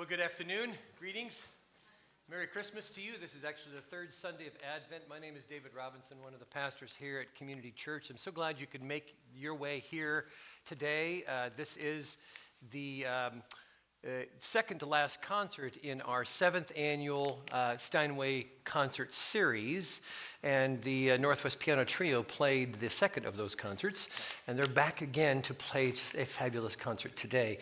Well, good afternoon. Greetings. Merry Christmas to you. This is actually the third Sunday of Advent. My name is David Robinson, one of the pastors here at Community Church. I'm so glad you could make your way here today. This is the second to last concert in our 7th annual Steinway concert series, and the Northwest Piano Trio played the second of those concerts, and they're back again to play just a fabulous concert today.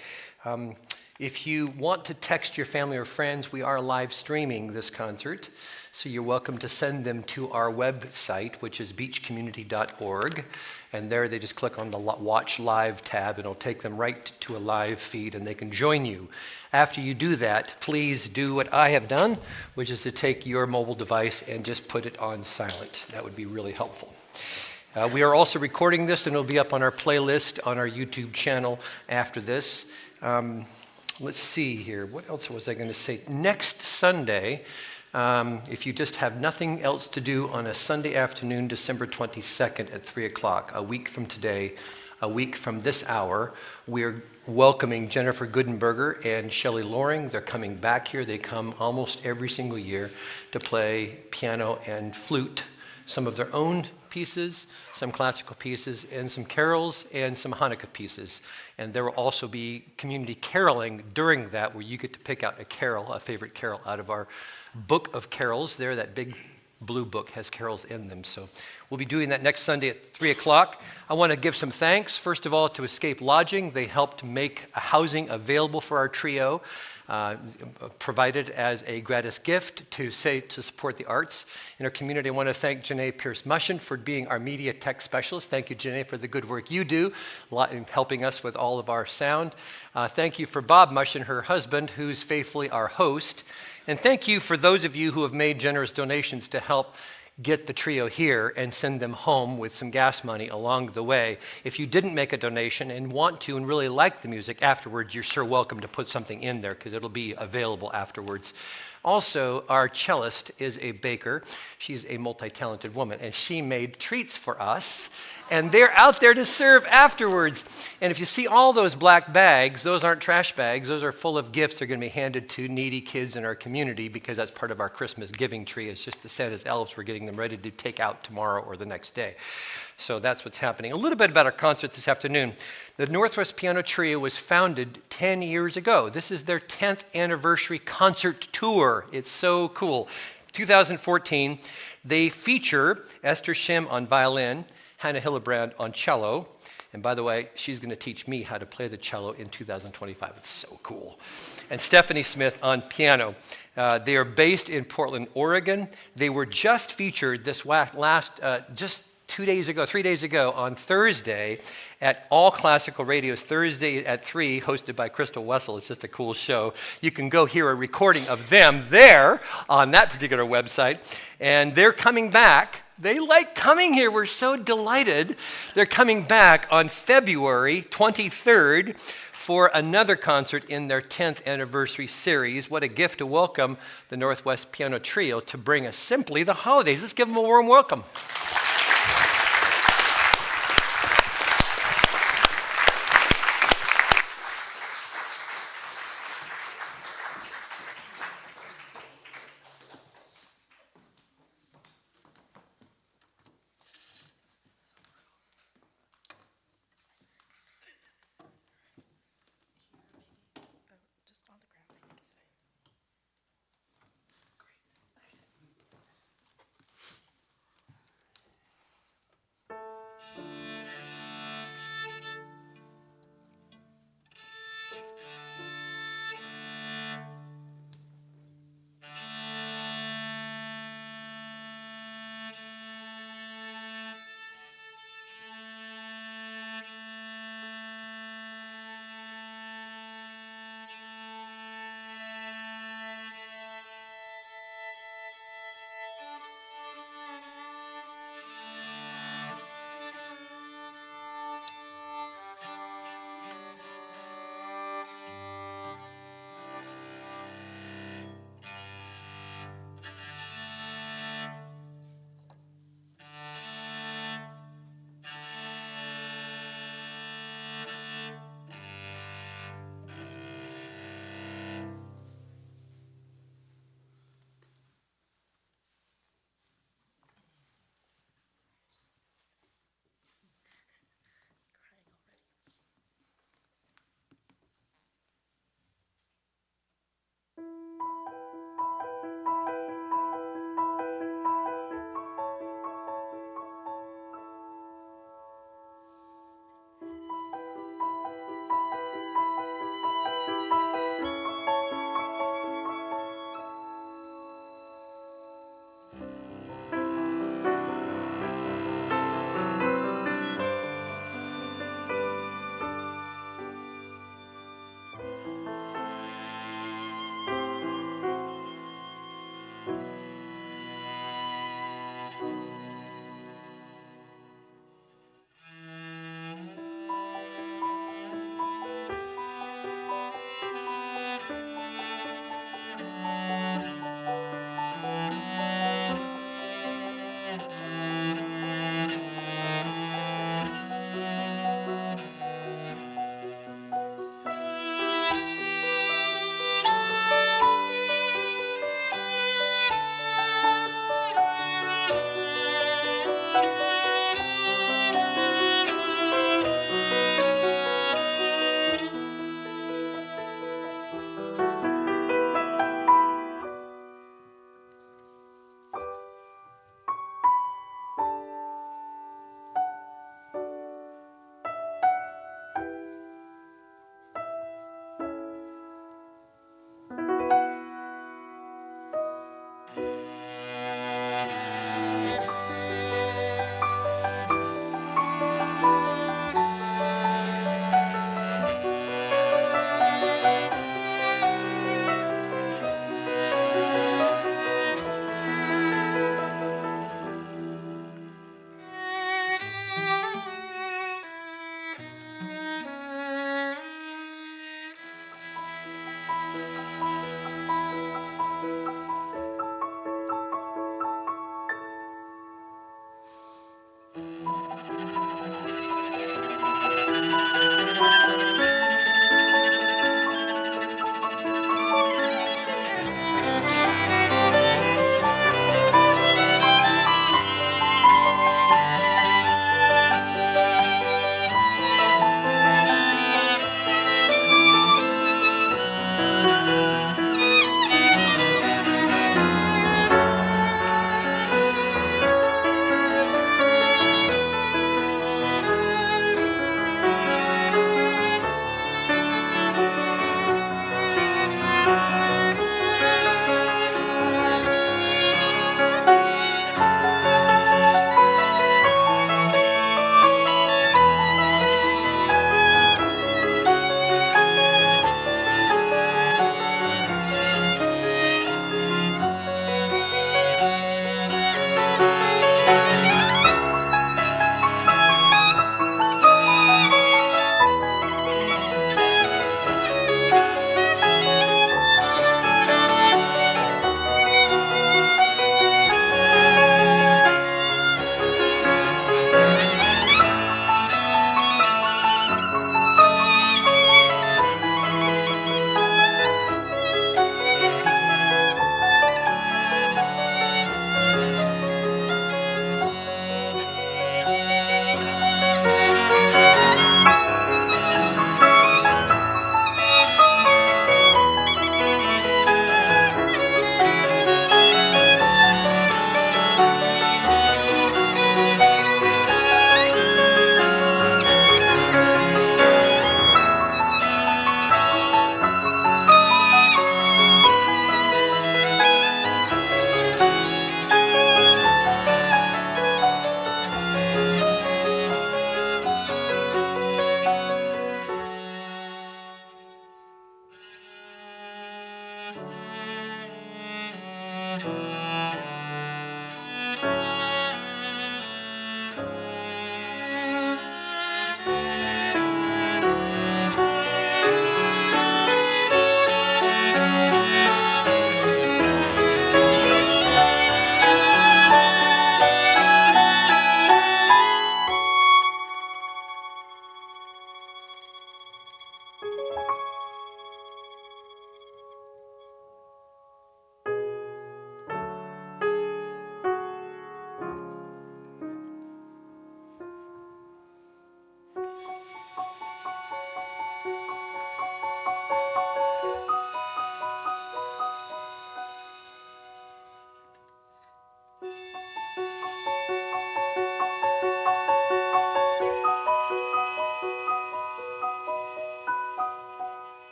If you want to text your family or friends, we are live streaming this concert, so you're welcome to send them to our website, which is beachcommunity.org, and there they just click on the Watch Live tab, and it'll take them right to a live feed, and they can join you. After you do that, please do what I have done, which is to take your mobile device and just put it on silent. That would be really helpful. We are also recording this, and it'll be up on our playlist on our YouTube channel after this. Let's see here. What else was I going to say? Next Sunday, if you just have nothing else to do on a Sunday afternoon, December 22nd at 3 o'clock, a week from today, a week from this hour, we're welcoming Jennifer Goodenberger and Shelley Loring. They're coming back here. They come almost every single year to play piano and flute, some of their own pieces, some classical pieces, and some carols and some Hanukkah pieces. And there will also be community caroling during that, where you get to pick out a carol, a favorite carol out of our book of carols there. That big blue book has carols in them. So we'll be doing that next Sunday at 3 o'clock. I want to give some thanks, first of all, to Escape Lodging. They helped make housing available for our trio, provided as a gratis gift to support the arts in our community. I want to thank Janae Pierce-Mushin for being our media tech specialist. Thank you, Janae, for the good work you do, a lot in helping us with all of our sound. Thank you for Bob Mushin, her husband, who's faithfully our host. And thank you for those of you who have made generous donations to help get the trio here and send them home with some gas money along the way. If you didn't make a donation and want to and really like the music afterwards, you're sure welcome to put something in there, because it'll be available afterwards. Also, our cellist is a baker. She's a multi-talented woman, and she made treats for us, and they're out there to serve afterwards. And if you see all those black bags, those aren't trash bags. Those are full of gifts that are going to be handed to needy kids in our community, because that's part of our Christmas giving tree. It's just to Santa's elves. We're getting them ready to take out tomorrow or the next day. So that's what's happening. A little bit about our concert this afternoon. The Northwest Piano Trio was founded 10 years ago. This is their 10th anniversary concert tour. It's so cool. 2014, they feature Esther Shim on violin, Hannah Hillebrand on cello. And by the way, she's going to teach me how to play the cello in 2025. It's so cool. And Stephanie Smith on piano. They are based in Portland, Oregon. They were just featured this just 3 days ago on Thursday at All Classical Radio's Thursday at 3, hosted by Crystal Wessel. It's just a cool show. You can go hear a recording of them there on that particular website. And they're coming back. They like coming here. We're so delighted. They're coming back on February 23rd for another concert in their 10th anniversary series. What a gift to welcome the Northwest Piano Trio to bring us simply the holidays. Let's give them a warm welcome.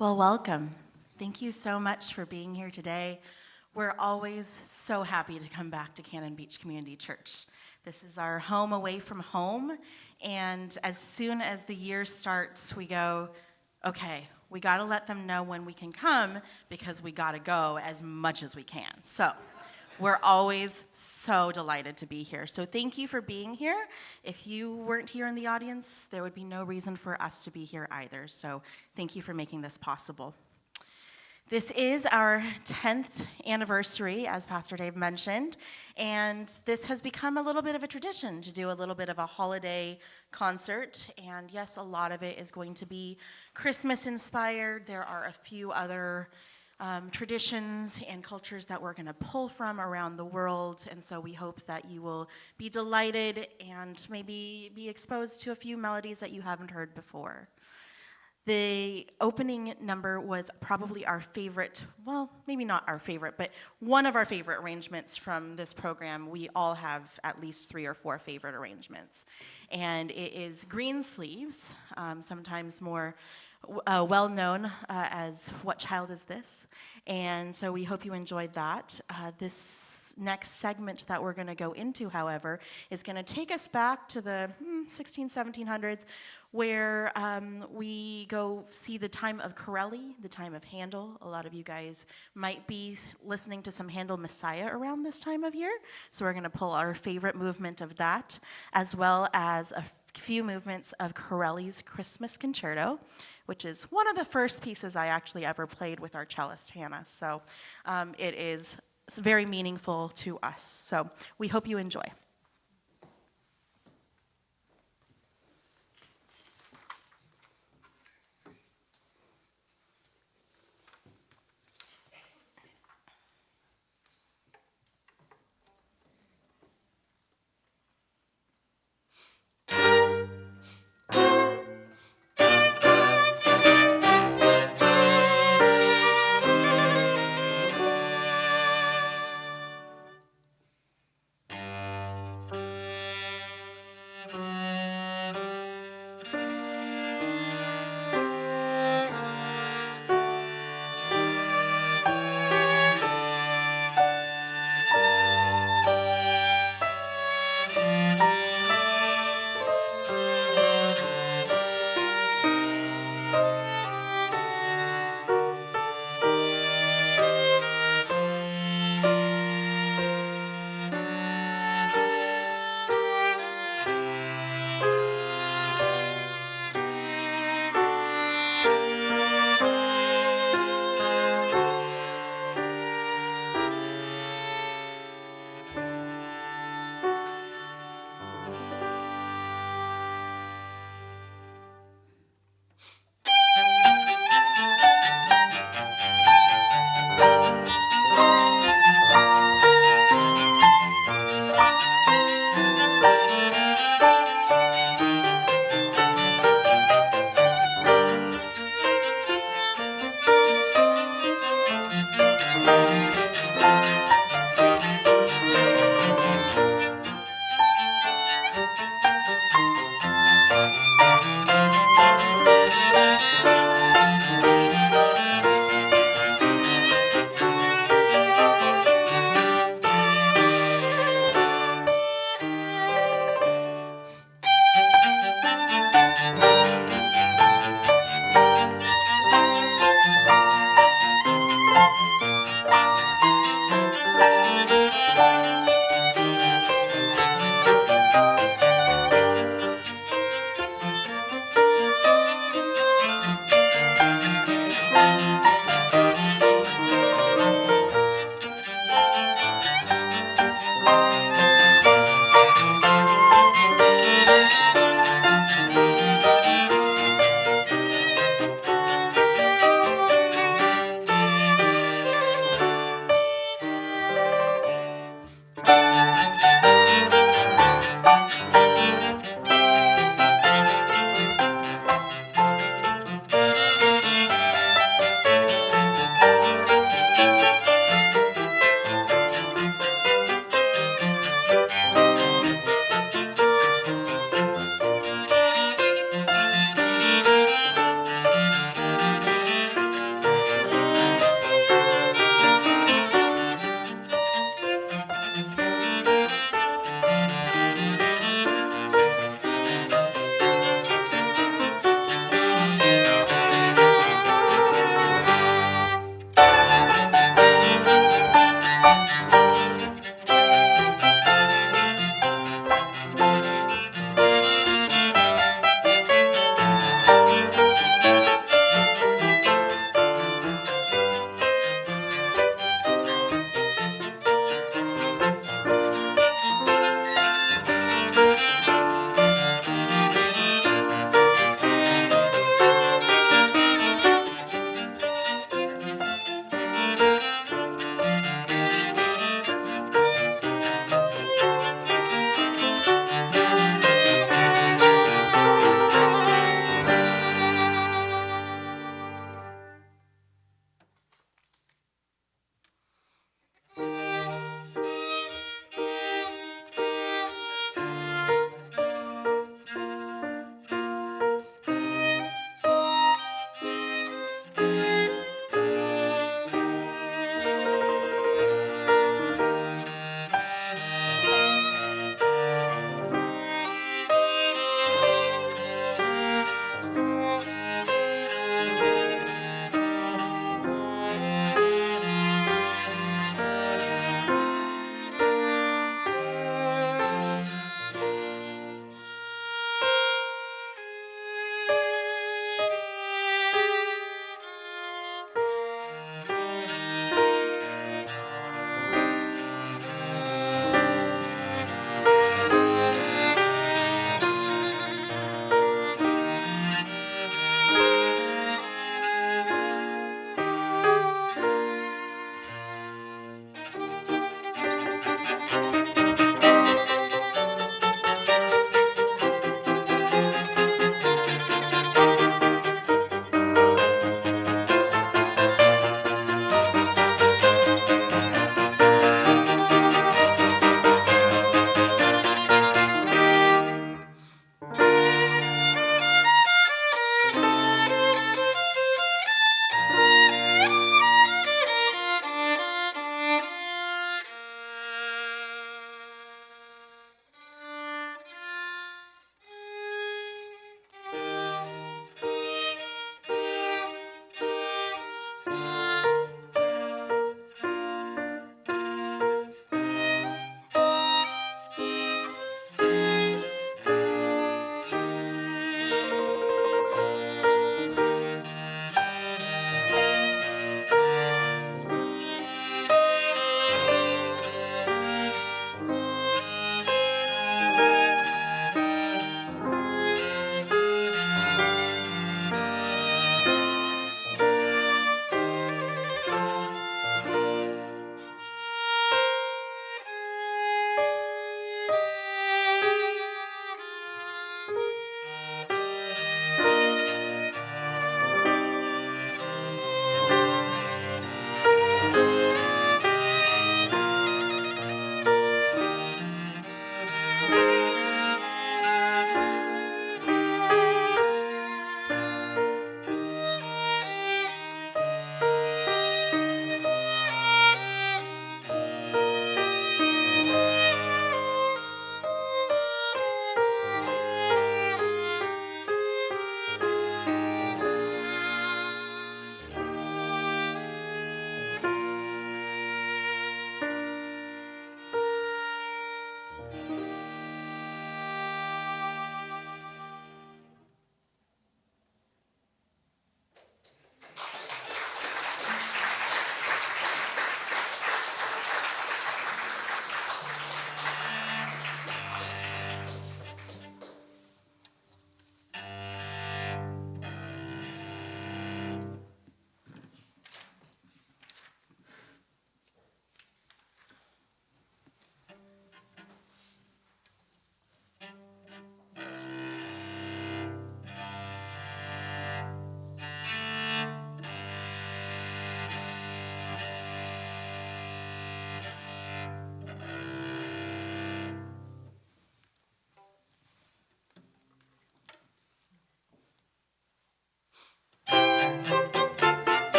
Well, welcome. Thank you so much for being here today. We're always so happy to come back to Cannon Beach Community Church. This is our home away from home, and as soon as the year starts, we go, okay, we got to let them know when we can come because we got to go as much as we can. So we're always so delighted to be here. So thank you for being here. If you weren't here in the audience, there would be no reason for us to be here either. So thank you for making this possible. This is our 10th anniversary, as Pastor Dave mentioned, and this has become a little bit of a tradition to do a little bit of a holiday concert. And yes, a lot of it is going to be Christmas inspired. There are a few other traditions and cultures that we're going to pull from around the world, and so we hope that you will be delighted and maybe be exposed to a few melodies that you haven't heard before. The opening number was probably our favorite, well, maybe not our favorite, but one of our favorite arrangements from this program. We all have at least 3 or 4 favorite arrangements, and it is Green Sleeves, sometimes more well known as What Child Is This? And so we hope you enjoyed that. This next segment that we're going to go into, however, is going to take us back to the 1700s, where we go see the time of Corelli, the time of Handel. A lot of you guys might be listening to some Handel Messiah around this time of year, so we're going to pull our favorite movement of that, as well as a few movements of Corelli's Christmas Concerto, which is one of the first pieces I actually ever played with our cellist, Hannah. So it is very meaningful to us. So we hope you enjoy.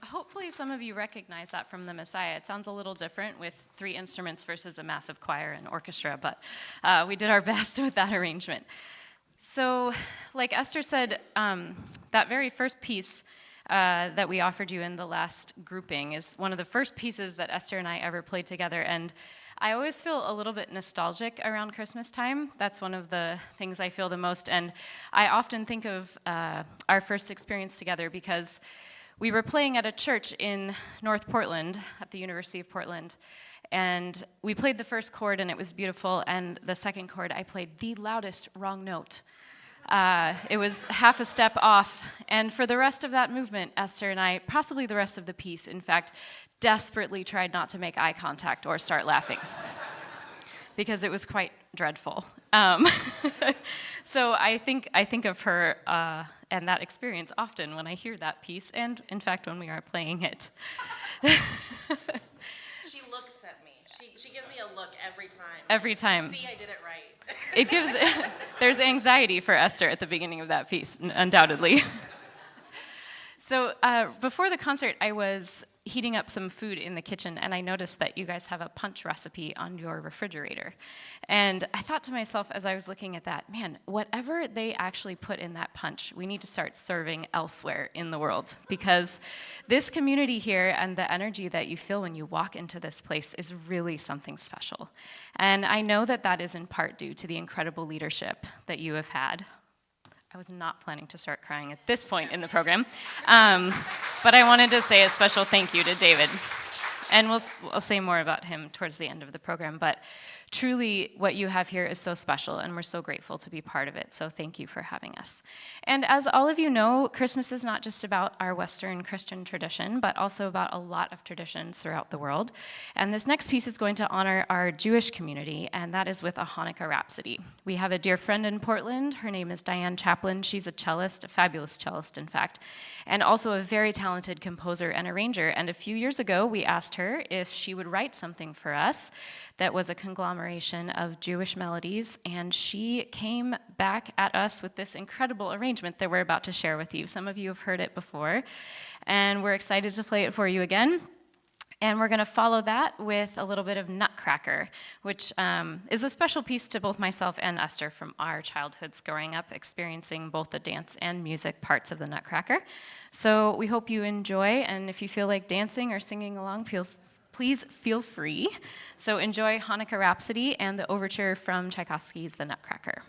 hopefully some of you recognize that from the Messiah. It sounds a little different with 3 instruments versus a massive choir and orchestra, but we did our best with that arrangement. So, like Esther said, that very first piece that we offered you in the last grouping is one of the first pieces that Esther and I ever played together, and I always feel a little bit nostalgic around Christmas time. That's one of the things I feel the most, and I often think of our first experience together because we were playing at a church in North Portland, at the University of Portland, and we played the first chord, and it was beautiful, and the second chord, I played the loudest wrong note. It was half a step off, and for the rest of that movement, Esther and I, possibly the rest of the piece, in fact, desperately tried not to make eye contact or start laughing because it was quite dreadful. So I think of her and that experience often when I hear that piece, and in fact when we are playing it. She looks at me. She gives me a look every time. Every time. See, I did it right. It gives, there's anxiety for Esther at the beginning of that piece, undoubtedly. So before the concert, I was heating up some food in the kitchen, and I noticed that you guys have a punch recipe on your refrigerator. And I thought to myself as I was looking at that, man, whatever they actually put in that punch, we need to start serving elsewhere in the world, because this community here and the energy that you feel when you walk into this place is really something special. And I know that that is in part due to the incredible leadership that you have had. I was not planning to start crying at this point in the program, but I wanted to say a special thank you to David, and we'll say more about him towards the end of the program, but truly what you have here is so special, and we're so grateful to be part of it, so thank you for having us. And as all of you know, Christmas is not just about our Western Christian tradition, but also about a lot of traditions throughout the world, and this next piece is going to honor our Jewish community, and that is with a Hanukkah Rhapsody. We have a dear friend in Portland. Her name is Diane Chaplin. She's a cellist, a fabulous cellist, in fact, and also a very talented composer and arranger, and a few years ago, we asked her if she would write something for us that was a conglomeration of Jewish melodies, and she came back at us with this incredible arrangement that we're about to share with you. Some of you have heard it before, and we're excited to play it for you again. And we're going to follow that with a little bit of Nutcracker, which is a special piece to both myself and Esther from our childhoods growing up, experiencing both the dance and music parts of the Nutcracker. So we hope you enjoy, and if you feel like dancing or singing along, please feel free. So enjoy Hanukkah Rhapsody and the overture from Tchaikovsky's The Nutcracker.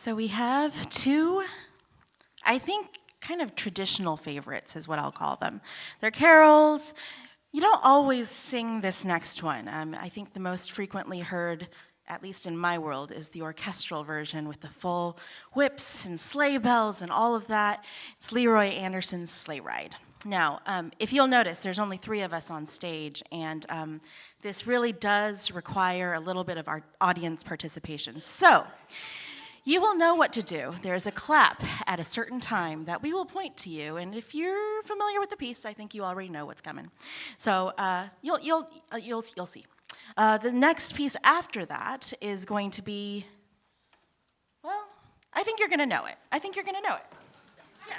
So we have two, I think, kind of traditional favorites is what I'll call them. They're carols. You don't always sing this next one. I think the most frequently heard, at least in my world, is the orchestral version with the full whips and sleigh bells and all of that. It's Leroy Anderson's Sleigh Ride. Now, if you'll notice, there's only 3 of us on stage, and this really does require a little bit of our audience participation. So, you will know what to do. There's a clap at a certain time that we will point to you, and if you're familiar with the piece, I think you already know what's coming. So you'll see. The next piece after that is going to be, well, I think you're going to know it. Yeah.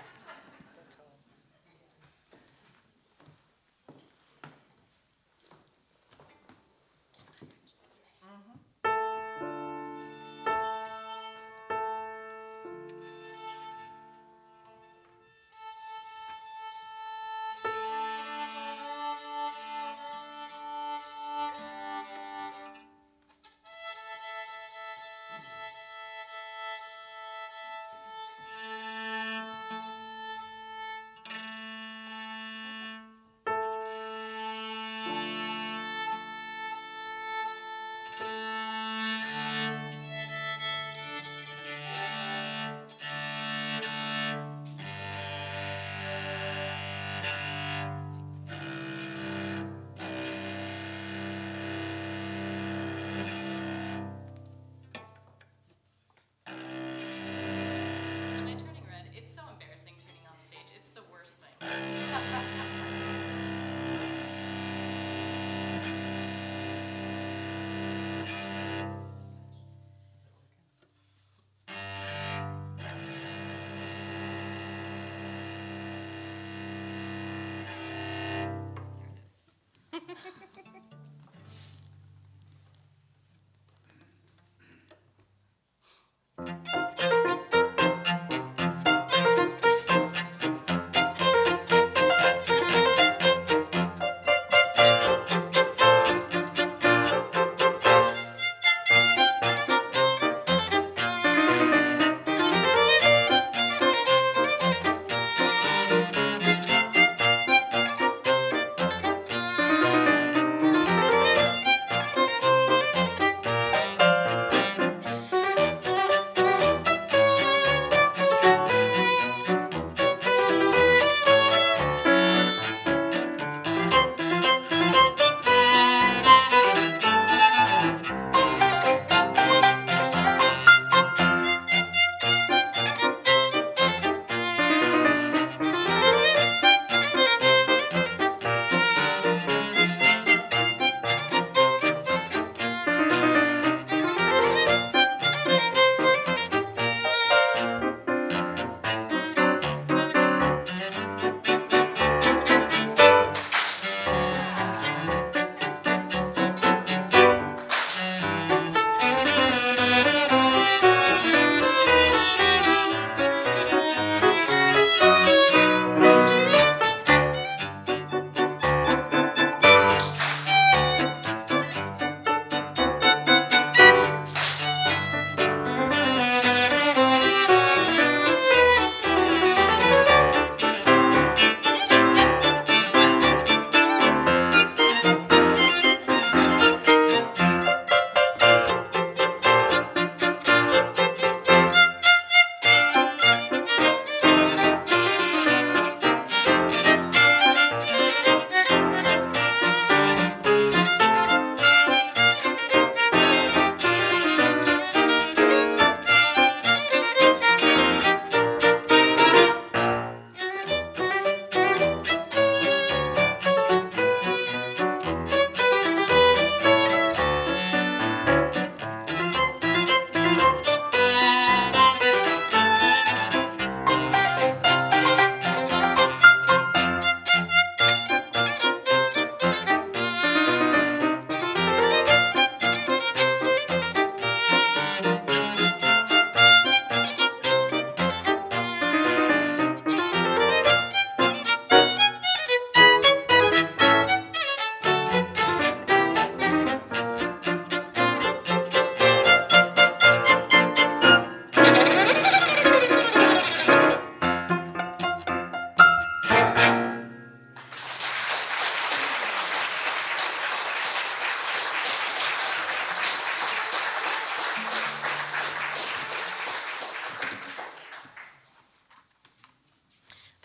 It's so embarrassing tuning on stage. It's the worst thing.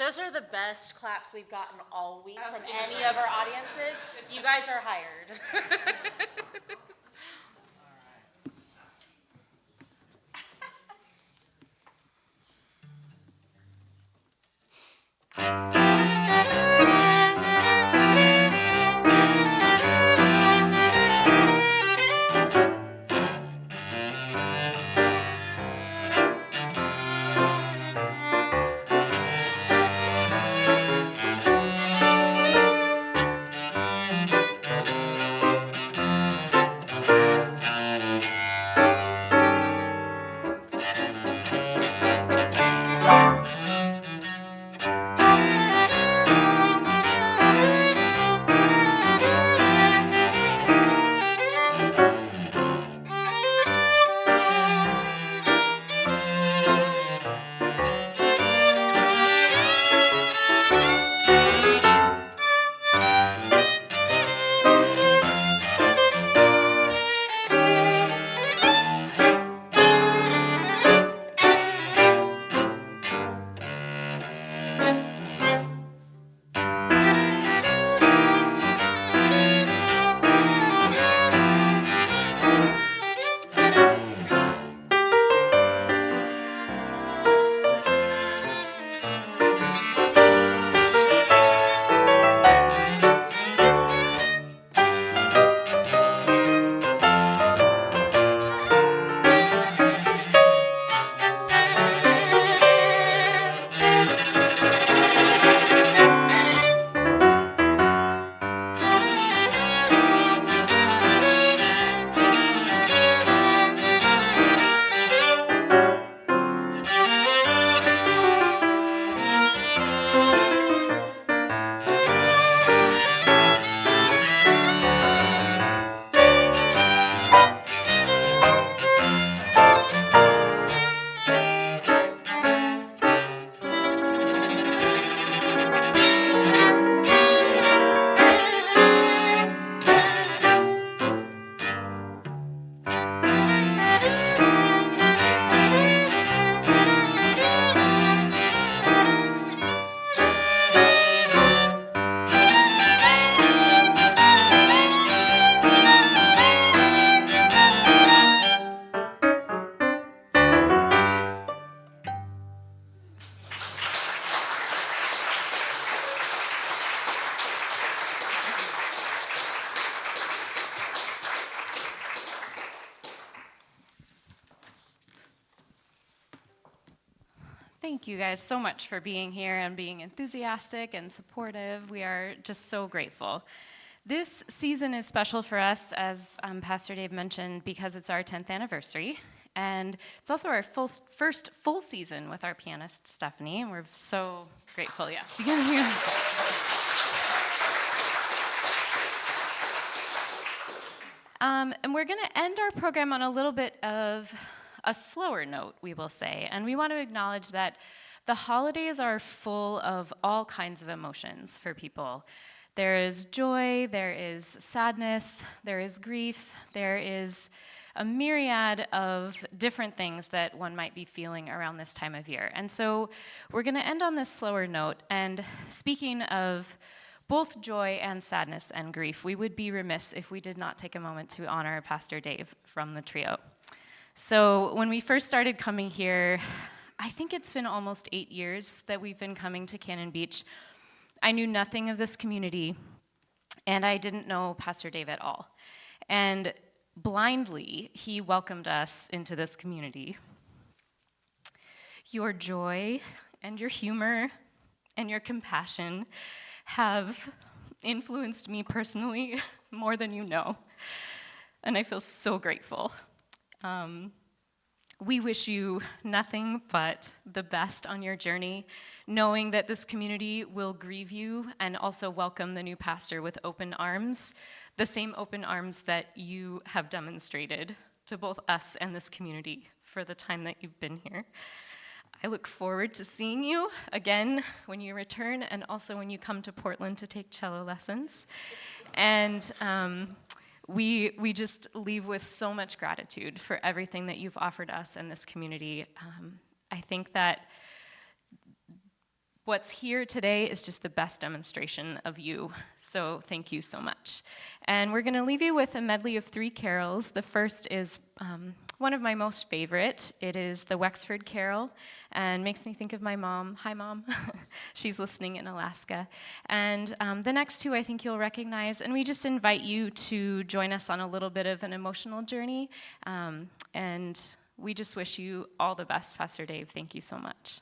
Those are the best claps we've gotten all week from any of our audiences. You guys are hired. Thank you guys so much for being here and being enthusiastic and supportive. We are just so grateful. This season is special for us, as Pastor Dave mentioned, because it's our 10th anniversary. And it's also our first full season with our pianist, Stephanie, and we're so grateful. Yes, you can hear and we're going to end our program on a little bit of a slower note, we will say. And we want to acknowledge that the holidays are full of all kinds of emotions for people. There is joy, there is sadness, there is grief, there is a myriad of different things that one might be feeling around this time of year. And so we're going to end on this slower note. And speaking of both joy and sadness and grief, we would be remiss if we did not take a moment to honor Pastor Dave from the trio. So when we first started coming here, I think it's been almost 8 years that we've been coming to Cannon Beach. I knew nothing of this community, and I didn't know Pastor Dave at all. And blindly, he welcomed us into this community. Your joy and your humor and your compassion have influenced me personally more than you know, and I feel so grateful. We wish you nothing but the best on your journey, knowing that this community will grieve you and also welcome the new pastor with open arms, the same open arms that you have demonstrated to both us and this community for the time that you've been here. I look forward to seeing you again when you return and also when you come to Portland to take cello lessons. And we just leave with so much gratitude for everything that you've offered us and this community. I think that What's here today is just the best demonstration of you, so thank you so much. And we're going to leave you with a medley of 3 carols. The first is one of my most favorite. It is the Wexford Carol, and makes me think of my mom. Hi, Mom. She's listening in Alaska. And the next 2 I think you'll recognize, and we just invite you to join us on a little bit of an emotional journey. And we just wish you all the best, Pastor Dave. Thank you so much.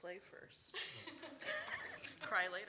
Play first. Cry later.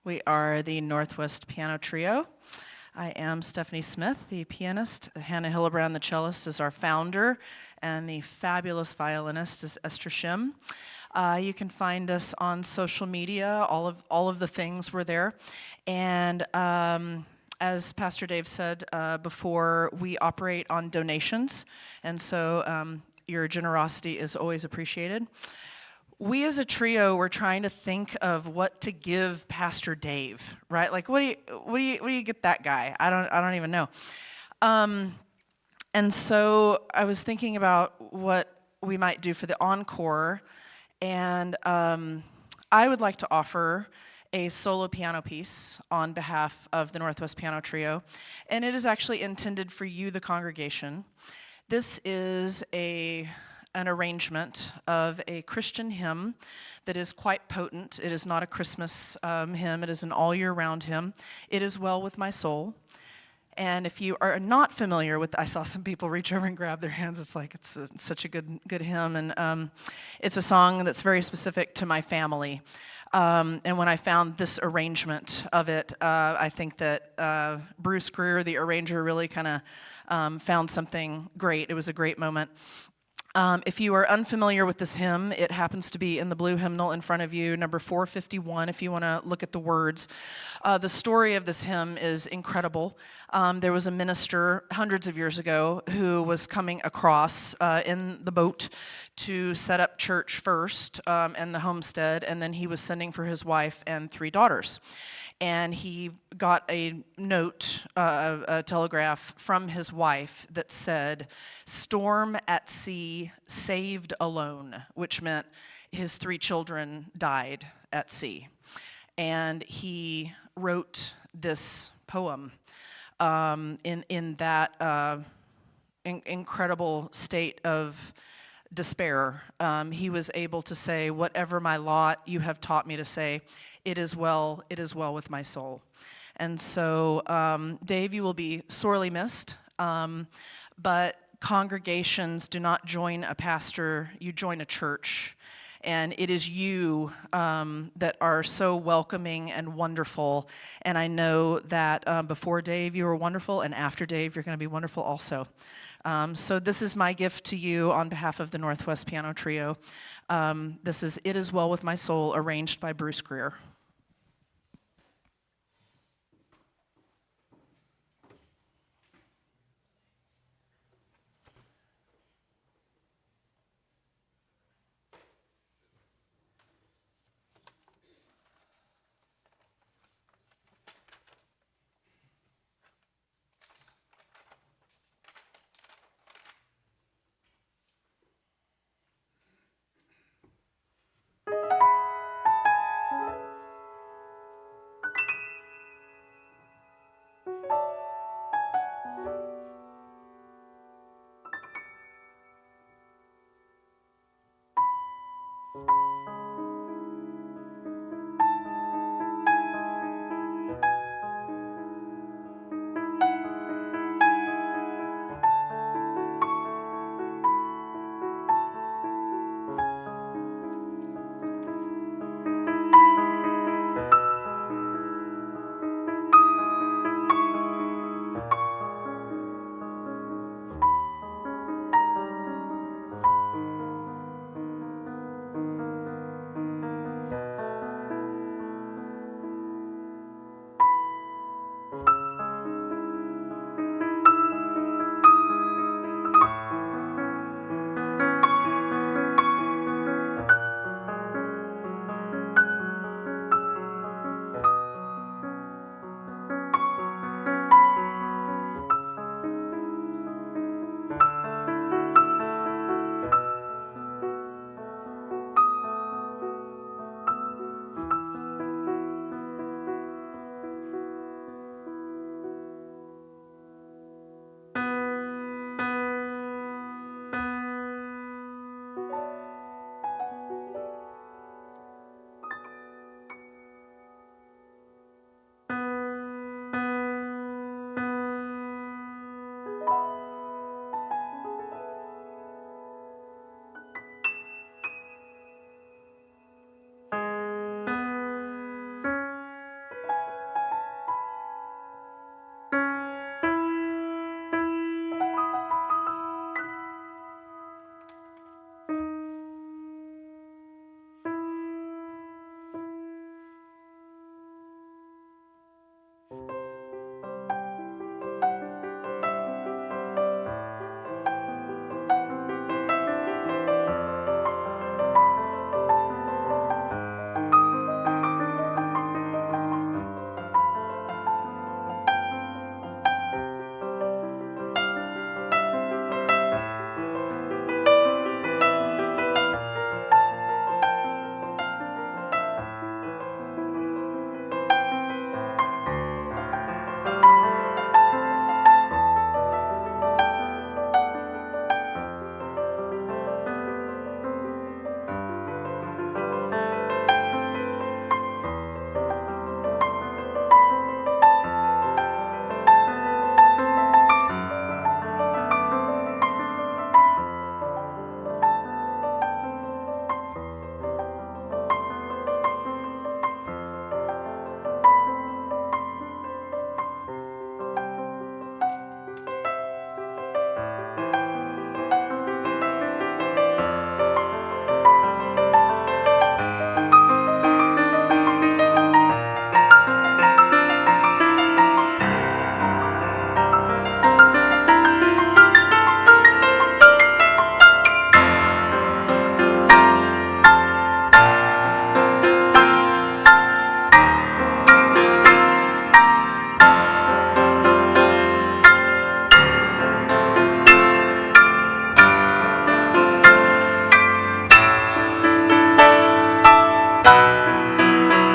We are the Northwest Piano Trio. I am Stephanie Smith, the pianist. Hannah Hillebrand, the cellist, is our founder, and the fabulous violinist is Esther Shim. You can find us on social media. All of the things were there. And as Pastor Dave said before, we operate on donations, and so your generosity is always appreciated. We as a trio were trying to think of what to give Pastor Dave, right? Like, what do you get that guy? I don't even know. And so I was thinking about what we might do for the encore, and I would like to offer a solo piano piece on behalf of the Northwest Piano Trio, and it is actually intended for you, the congregation. This is an arrangement of a Christian hymn that is quite potent. It is not a Christmas hymn, it is an all-year-round hymn. It is Well With My Soul. And if you are not familiar with, I saw some people reach over and grab their hands. It's like it's such a good hymn, and it's a song that's very specific to my family. And when I found this arrangement of it, I think that Bruce Greer, the arranger, really kind of found something great. It was a great moment. If you are unfamiliar with this hymn, it happens to be in the blue hymnal in front of you, number 451, if you want to look at the words. The story of this hymn is incredible. There was a minister hundreds of years ago who was coming across in the boat to set up church first and the homestead, and then he was sending for his wife and 3 daughters. And he got a note, a telegraph from his wife that said, "Storm at sea, saved alone," which meant his 3 children died at sea. And he wrote this poem in that incredible state of despair. He was able to say, "Whatever my lot, you have taught me to say, it is well with my soul." And so, Dave, you will be sorely missed, but congregations do not join a pastor, you join a church. And it is you that are so welcoming and wonderful. And I know that before Dave, you were wonderful, and after Dave, you're going to be wonderful also. So this is my gift to you on behalf of the Northwest Piano Trio. This is It Is Well With My Soul, arranged by Bruce Greer.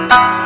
Thank you.